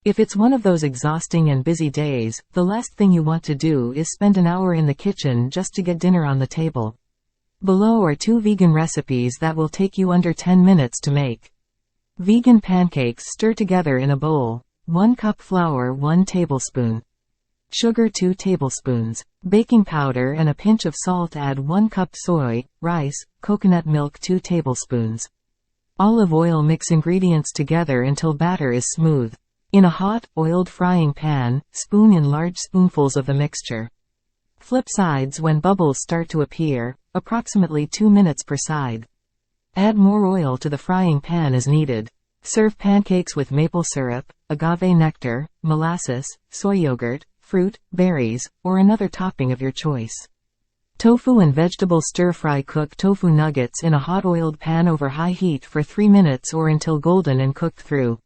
If it's one of those exhausting and busy days, the last thing you want to do is spend an hour in the kitchen just to get dinner on the table. Below are 2 vegan recipes that will take you under 10 minutes to make. Vegan pancakes stir together in a bowl. 1 cup flour 1 tablespoon. Sugar 2 tablespoons. Baking powder and a pinch of salt. Add 1 cup soy, rice, coconut milk 2 tablespoons. Olive oil. Mix ingredients together until batter is smooth. In a hot, oiled frying pan, spoon in large spoonfuls of the mixture. Flip sides when bubbles start to appear, approximately 2 minutes per side. Add more oil to the frying pan as needed. Serve pancakes with maple syrup, agave nectar, molasses, soy yogurt, fruit, berries, or another topping of your choice. Tofu and vegetable stir-fry. Cook tofu nuggets in a hot oiled pan over high heat for 3 minutes or until golden and cooked through.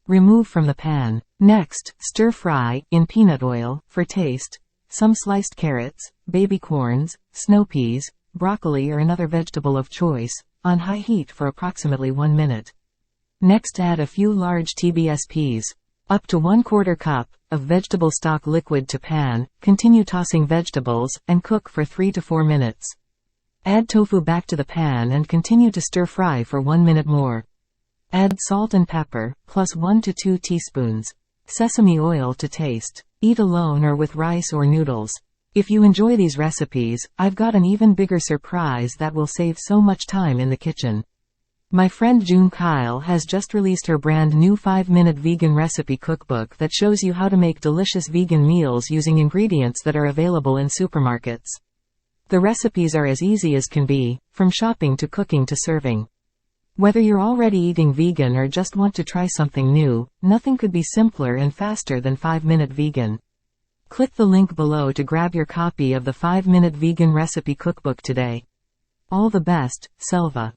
Remove from the pan. Next, stir-fry, in peanut oil, for taste, some sliced carrots, baby corns, snow peas, broccoli or another vegetable of choice, on high heat for approximately 1 minute. Next add a few large Tbsps, up to 1/4 cup, of vegetable stock liquid to pan. Continue tossing vegetables, and cook for 3 to 4 minutes. Add tofu back to the pan and continue to stir-fry for 1 minute more. Add salt and pepper, plus 1 to 2 teaspoons. Sesame oil to taste. Eat alone or with rice or noodles. If you enjoy these recipes, I've got an even bigger surprise that will save so much time in the kitchen. My friend June Kyle has just released her brand new 5-minute vegan recipe cookbook that shows you how to make delicious vegan meals using ingredients that are available in supermarkets. The recipes are as easy as can be, from shopping to cooking to serving. Whether you're already eating vegan or just want to try something new, nothing could be simpler and faster than 5-minute vegan. Click the link below to grab your copy of the 5-minute vegan recipe cookbook today. All the best, Selva.